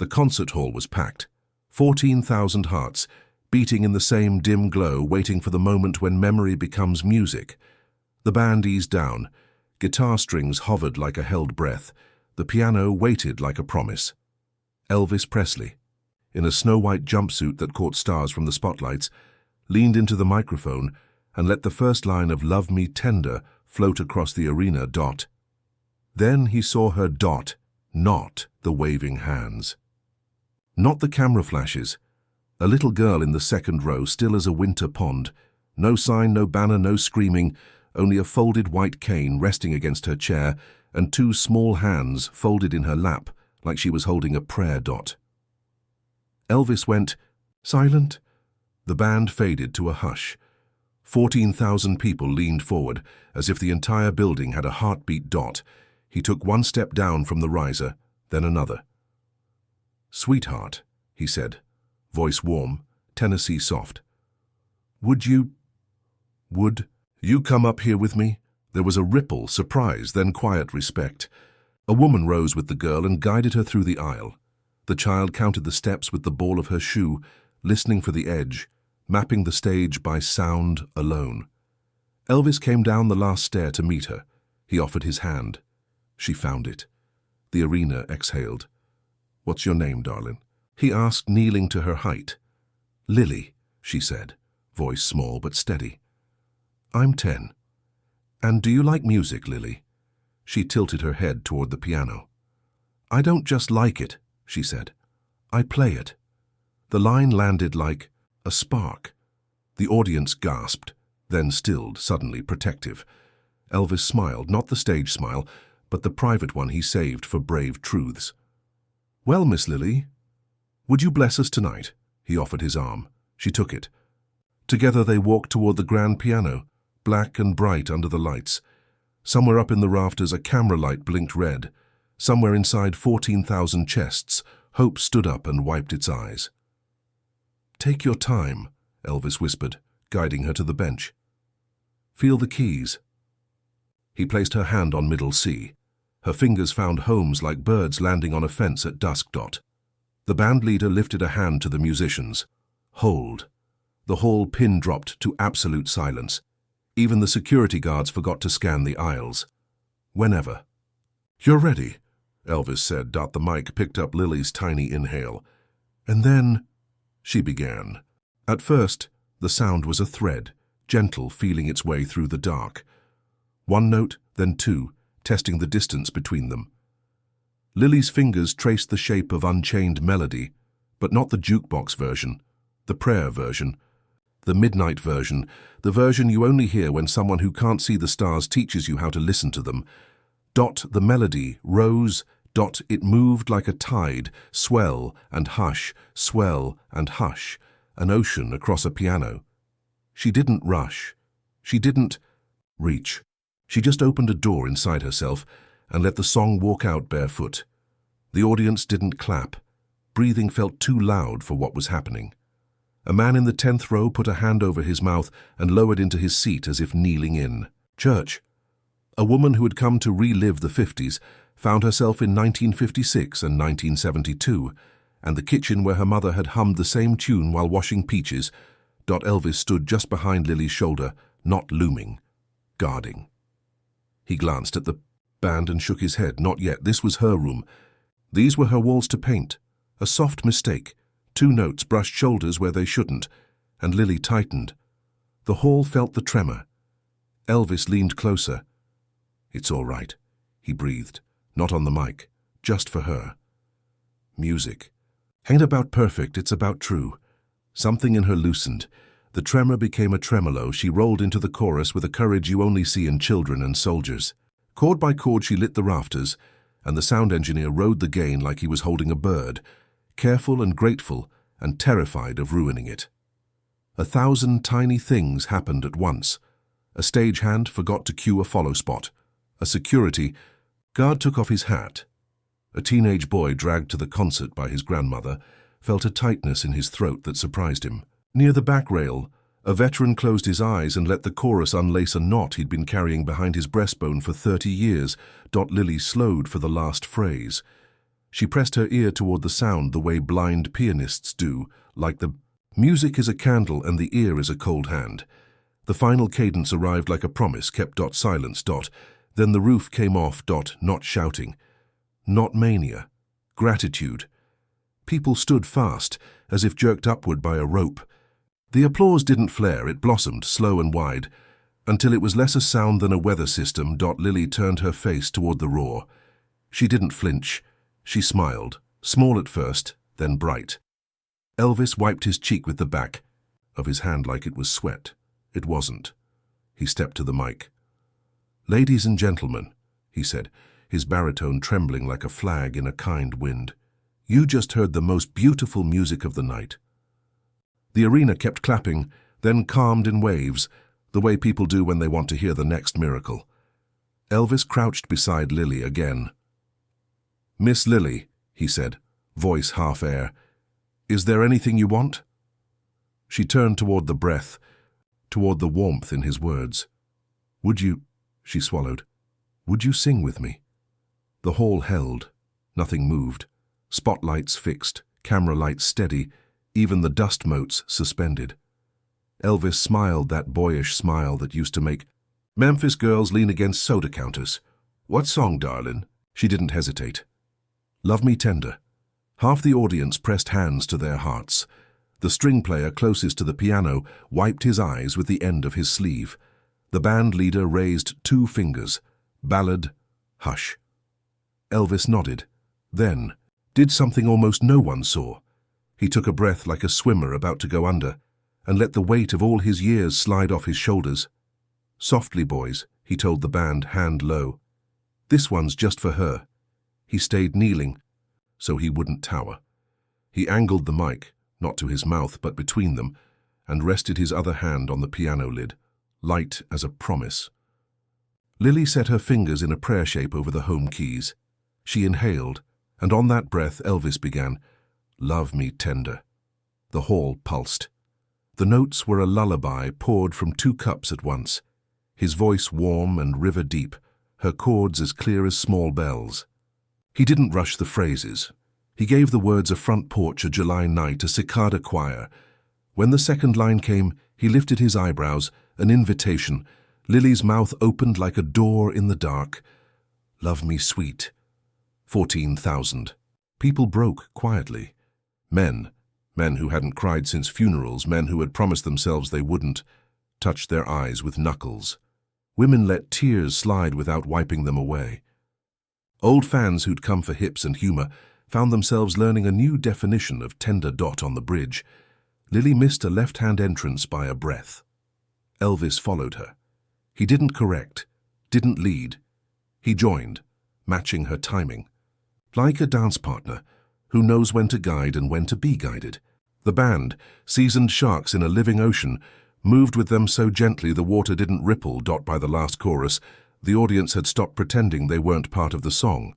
The concert hall was packed. 14,000 hearts, beating in the same dim glow, waiting for the moment when memory becomes music. The band eased down. Guitar strings hovered like a held breath. The piano waited like a promise. Elvis Presley, in a snow-white jumpsuit that caught stars from the spotlights, leaned into the microphone and let the first line of "Love Me Tender" float across the arena. Then he saw her. Not the waving hands. Not the camera flashes. A little girl in the second row, still as a winter pond. No sign, no banner, no screaming, only a folded white cane resting against her chair and two small hands folded in her lap like she was holding a prayer. Elvis went silent. The band faded to a hush. 14,000 people leaned forward as if the entire building had a heartbeat. He took one step down from the riser, then another. "Sweetheart," he said, voice warm, Tennessee soft. Would you come up here with me?" There was a ripple, surprise, then quiet respect. A woman rose with the girl and guided her through the aisle. The child counted the steps with the ball of her shoe, listening for the edge, mapping the stage by sound alone. Elvis came down the last stair to meet her. He offered his hand. She found it. The arena exhaled. "What's your name, darling?" he asked, kneeling to her height. "Lily," she said, voice small but steady. "I'm 10. And do you like music, Lily?" She tilted her head toward the piano. "I don't just like it," she said. "I play it." The line landed like a spark. The audience gasped, then stilled, suddenly protective. Elvis smiled, not the stage smile, but the private one he saved for brave truths. "Well, Miss Lily, would you bless us tonight?" He offered his arm. She took it. Together they walked toward the grand piano, black and bright under the lights. Somewhere up in the rafters a camera light blinked red. Somewhere inside 14,000 chests, hope stood up and wiped its eyes. "Take your time," Elvis whispered, guiding her to the bench. "Feel the keys." He placed her hand on middle C. Her fingers found homes like birds landing on a fence at dusk. The band leader lifted a hand to the musicians. Hold. The hall pin-dropped to absolute silence. Even the security guards forgot to scan the aisles. "Whenever." "You're ready," Elvis said. The mic picked up Lily's tiny inhale. "And then," she began. At first, the sound was a thread, gentle, feeling its way through the dark. One note, then two, testing the distance between them. Lily's fingers traced the shape of unchained melody, but not the jukebox version, the prayer version, the midnight version, the version you only hear when someone who can't see the stars teaches you how to listen to them. The melody rose. It moved like a tide, swell and hush, swell and hush, an ocean across a piano. She didn't rush. She didn't reach. She just opened a door inside herself and let the song walk out barefoot. The audience didn't clap. Breathing felt too loud for what was happening. A man in the 10th row put a hand over his mouth and lowered into his seat as if kneeling in. Church. A woman who had come to relive the 50s found herself in 1956 and 1972, and the kitchen where her mother had hummed the same tune while washing peaches. Elvis stood just behind Lily's shoulder, not looming, guarding. He glanced at the band and shook his head. Not yet. This was her room. These were her walls to paint. A soft mistake. 2 notes brushed shoulders where they shouldn't, and Lily tightened. The hall felt the tremor. Elvis leaned closer. "It's all right," he breathed. Not on the mic, just for her. Music. Ain't about perfect, it's about true. Something in her loosened. The tremor became a tremolo. She rolled into the chorus with a courage you only see in children and soldiers. Chord by chord she lit the rafters, and the sound engineer rode the gain like he was holding a bird, careful and grateful and terrified of ruining it. 1,000 tiny things happened at once. A stagehand forgot to cue a follow spot. A security guard took off his hat. A teenage boy dragged to the concert by his grandmother felt a tightness in his throat that surprised him. Near the back rail, a veteran closed his eyes and let the chorus unlace a knot he'd been carrying behind his breastbone for 30 years. Lily slowed for the last phrase. She pressed her ear toward the sound the way blind pianists do, like the music is a candle and the ear is a cold hand. The final cadence arrived like a promise, kept. Silence. Then the roof came off. Not shouting. Not mania. Gratitude. People stood fast, as if jerked upward by a rope. The applause didn't flare, it blossomed, slow and wide, until it was less a sound than a weather system. Lily turned her face toward the roar. She didn't flinch. She smiled, small at first, then bright. Elvis wiped his cheek with the back of his hand like it was sweat. It wasn't. He stepped to the mic. "Ladies and gentlemen," he said, his baritone trembling like a flag in a kind wind, "you just heard the most beautiful music of the night." The arena kept clapping, then calmed in waves, the way people do when they want to hear the next miracle. Elvis crouched beside Lily again. "Miss Lily," he said, voice half air, "is there anything you want?" She turned toward the breath, toward the warmth in his words. "Would you," she swallowed, "would you sing with me?" The hall held. Nothing moved. Spotlights fixed, camera lights steady, even the dust motes suspended. Elvis smiled, that boyish smile that used to make Memphis girls lean against soda counters. "What song, darling?" She didn't hesitate. "Love Me Tender." Half the audience pressed hands to their hearts. The string player closest to the piano wiped his eyes with the end of his sleeve. The band leader raised 2 fingers. Ballad, hush. Elvis nodded, then did something almost no one saw. He took a breath like a swimmer about to go under, and let the weight of all his years slide off his shoulders. "Softly, boys," he told the band, hand low. "This one's just for her." He stayed kneeling, so he wouldn't tower. He angled the mic, not to his mouth but between them, and rested his other hand on the piano lid, light as a promise. Lily set her fingers in a prayer shape over the home keys. She inhaled, and on that breath Elvis began, "Love Me Tender." The hall pulsed. The notes were a lullaby poured from 2 cups at once, his voice warm and river deep, her chords as clear as small bells. He didn't rush the phrases. He gave the words a front porch, a July night, a cicada choir. When the second line came, he lifted his eyebrows, an invitation. Lily's mouth opened like a door in the dark. "Love me sweet." 14,000. People broke quietly. Men who hadn't cried since funerals, men who had promised themselves they wouldn't, touched their eyes with knuckles. Women let tears slide without wiping them away. Old fans who'd come for hips and humor found themselves learning a new definition of tender. On the bridge, Lily missed a left-hand entrance by a breath. Elvis followed her. He didn't correct, didn't lead. He joined, matching her timing. Like a dance partner who knows when to guide and when to be guided. The band, seasoned sharks in a living ocean, moved with them so gently the water didn't ripple. By the last chorus, the audience had stopped pretending they weren't part of the song.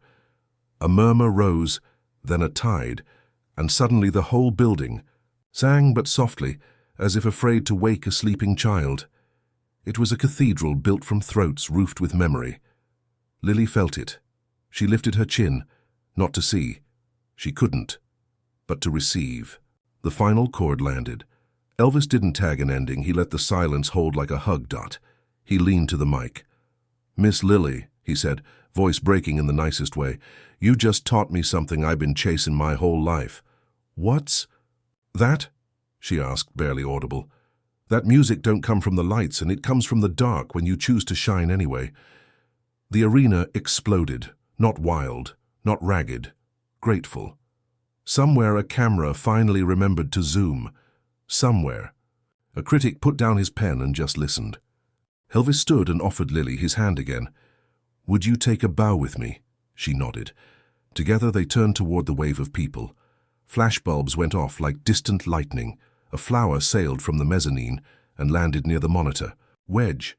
A murmur rose, then a tide, and suddenly the whole building sang but softly, as if afraid to wake a sleeping child. It was a cathedral built from throats roofed with memory. Lily felt it. She lifted her chin, not to see. She couldn't, but to receive. The final chord landed. Elvis didn't tag an ending. He let the silence hold like a hug. He leaned to the mic. "Miss Lily," he said, voice breaking in the nicest way, "you just taught me something I've been chasing my whole life." "What's that?" she asked, barely audible. "That music don't come from the lights, and it comes from the dark when you choose to shine anyway." The arena exploded, not wild, not ragged, grateful. Somewhere a camera finally remembered to zoom. Somewhere. A critic put down his pen and just listened. Elvis stood and offered Lily his hand again. "Would you take a bow with me?" She nodded. Together they turned toward the wave of people. Flashbulbs went off like distant lightning. A flower sailed from the mezzanine and landed near the monitor. "Wedge."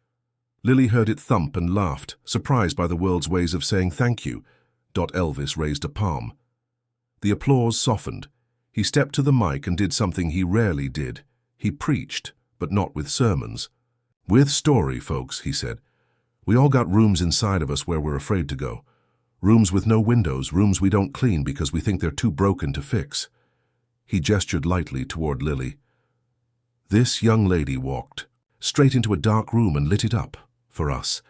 Lily heard it thump and laughed, surprised by the world's ways of saying thank you. Elvis raised a palm. The applause softened. He stepped to the mic and did something he rarely did. He preached, but not with sermons. "With story, folks," he said. "We all got rooms inside of us where we're afraid to go. Rooms with no windows, rooms we don't clean because we think they're too broken to fix. He gestured lightly toward Lily. This young lady walked straight into a dark room and lit it up for us.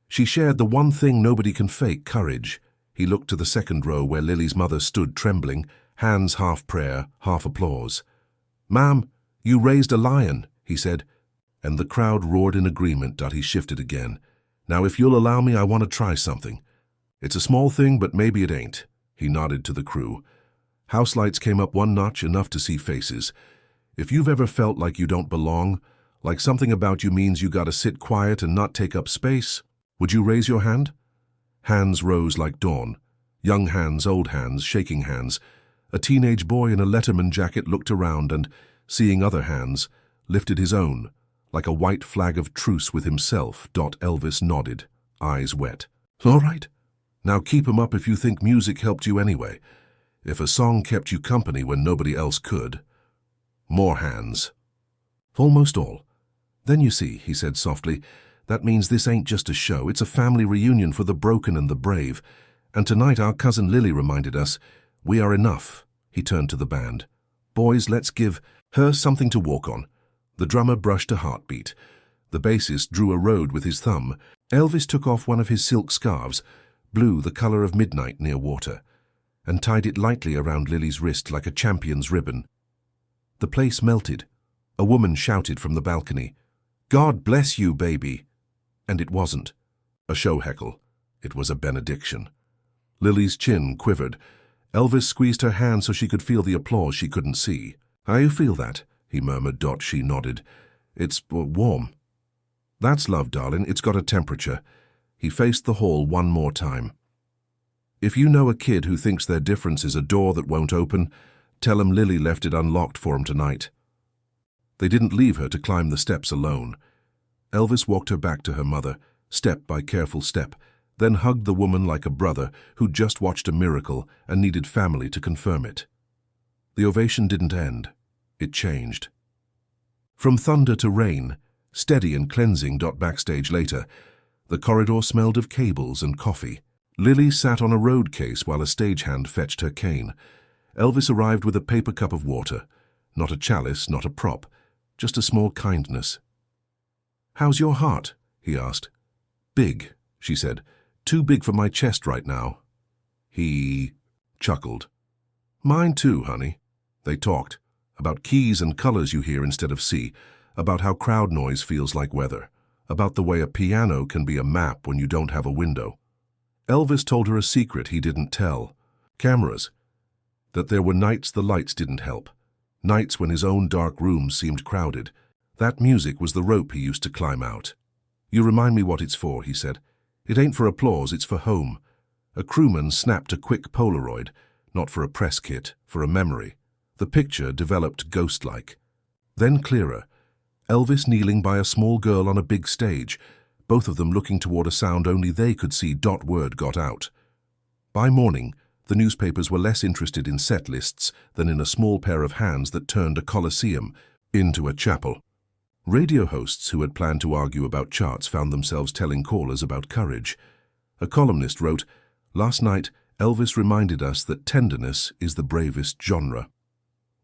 She shared the one thing nobody can fake, courage. He looked to the second row where Lily's mother stood trembling, hands half prayer, half applause. "Ma'am, you raised a lion," he said, and the crowd roared in agreement. He shifted again. "Now, if you'll allow me, I want to try something. It's a small thing, but maybe it ain't." He nodded to the crew. House lights came up one notch, enough to see faces. If you've ever felt like you don't belong, like something about you means you gotta sit quiet and not take up space, would you raise your hand? Hands rose like dawn. Young hands, old hands, shaking hands. A teenage boy in a Letterman jacket looked around and, seeing other hands, lifted his own, like a white flag of truce with himself. Elvis nodded, eyes wet. "All right. Now keep 'em up if you think music helped you anyway. If a song kept you company when nobody else could." More hands. "Almost all. Then you see," he said softly, "that means this ain't just a show. It's a family reunion for the broken and the brave. And tonight our cousin Lily reminded us, we are enough." He turned to the band. "Boys, let's give her something to walk on." The drummer brushed a heartbeat. The bassist drew a road with his thumb. Elvis took off one of his silk scarves, blue, the color of midnight near water, and tied it lightly around Lily's wrist like a champion's ribbon. The place melted. A woman shouted from the balcony, "God bless you, baby." And it wasn't a show heckle. It was a benediction. Lily's chin quivered. Elvis squeezed her hand so she could feel the applause she couldn't see. "I feel that," he murmured. She nodded. "It's warm." "That's love, darling. It's got a temperature." He faced the hall one more time. "If you know a kid who thinks their difference is a door that won't open, tell him Lily left it unlocked for him tonight." They didn't leave her to climb the steps alone. Elvis walked her back to her mother, step by careful step, then hugged the woman like a brother who'd just watched a miracle and needed family to confirm it. The ovation didn't end. It changed. From thunder to rain, steady and cleansing. Backstage later, the corridor smelled of cables and coffee. Lily sat on a road case while a stagehand fetched her cane. Elvis arrived with a paper cup of water. Not a chalice, not a prop, just a small kindness. "How's your heart?" he asked. "Big," she said. "Too big for my chest right now." He chuckled. "Mine too, honey." They talked about keys and colors you hear instead of see, about how crowd noise feels like weather, about the way a piano can be a map when you don't have a window. Elvis told her a secret he didn't tell. Cameras. That there were nights the lights didn't help. Nights when his own dark rooms seemed crowded. That music was the rope he used to climb out. "You remind me what it's for," he said. "It ain't for applause, it's for home." A crewman snapped a quick Polaroid, not for a press kit, for a memory. The picture developed ghost-like. Then clearer. Elvis kneeling by a small girl on a big stage, both of them looking toward a sound only they could see. Word got out. By morning, the newspapers were less interested in set lists than in a small pair of hands that turned a coliseum into a chapel. Radio hosts who had planned to argue about charts found themselves telling callers about courage. A columnist wrote, "Last night, Elvis reminded us that tenderness is the bravest genre."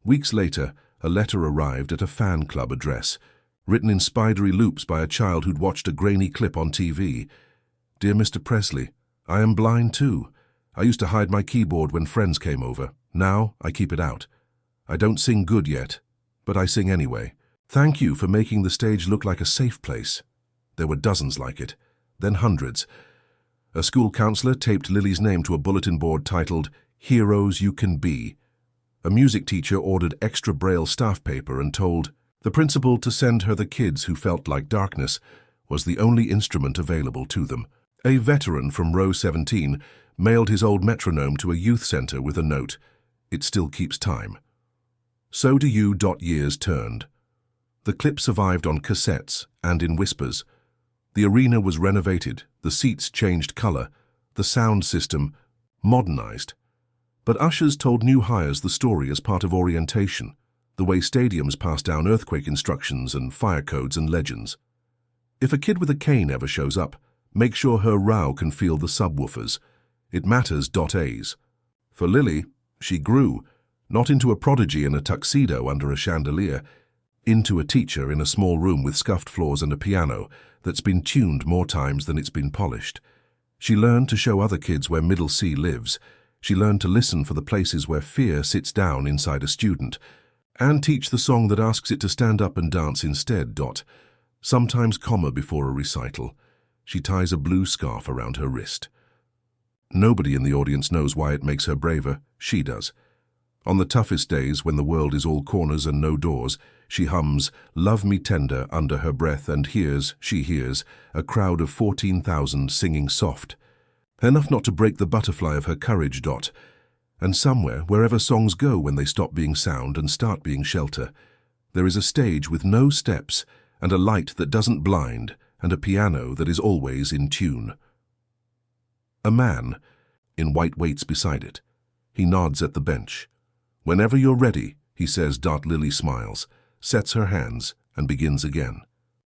Weeks later, a letter arrived at a fan club address, written in spidery loops by a child who'd watched a grainy clip on TV. "Dear Mr. Presley, I am blind too. I used to hide my keyboard when friends came over. Now I keep it out. I don't sing good yet, but I sing anyway. Thank you for making the stage look like a safe place." There were dozens like it, then hundreds. A school counselor taped Lily's name to a bulletin board titled, "Heroes You Can Be." A music teacher ordered extra braille staff paper and told the principal to send her the kids who felt like darkness was the only instrument available to them. A veteran from row 17 mailed his old metronome to a youth center with a note, "It still keeps time." So do you. Years turned. The clip survived on cassettes and in whispers. The arena was renovated, the seats changed color, the sound system modernized. But ushers told new hires the story as part of orientation, the way stadiums pass down earthquake instructions and fire codes and legends. If a kid with a cane ever shows up, make sure her row can feel the subwoofers. It matters. A's. For Lily, she grew, not into a prodigy in a tuxedo under a chandelier, into a teacher in a small room with scuffed floors and a piano that's been tuned more times than it's been polished. She learned to show other kids where middle C lives. She learned to listen for the places where fear sits down inside a student, and teach the song that asks it to stand up and dance instead. Sometimes comma before a recital. She ties a blue scarf around her wrist. Nobody in the audience knows why it makes her braver. She does. On the toughest days, when the world is all corners and no doors, she hums "Love Me Tender" under her breath and she hears, a crowd of 14,000 singing soft. Enough not to break the butterfly of her courage. And somewhere, wherever songs go when they stop being sound and start being shelter, there is a stage with no steps and a light that doesn't blind and a piano that is always in tune. A man in white waits beside it. He nods at the bench. "Whenever you're ready," he says. Lily smiles, sets her hands, and begins again.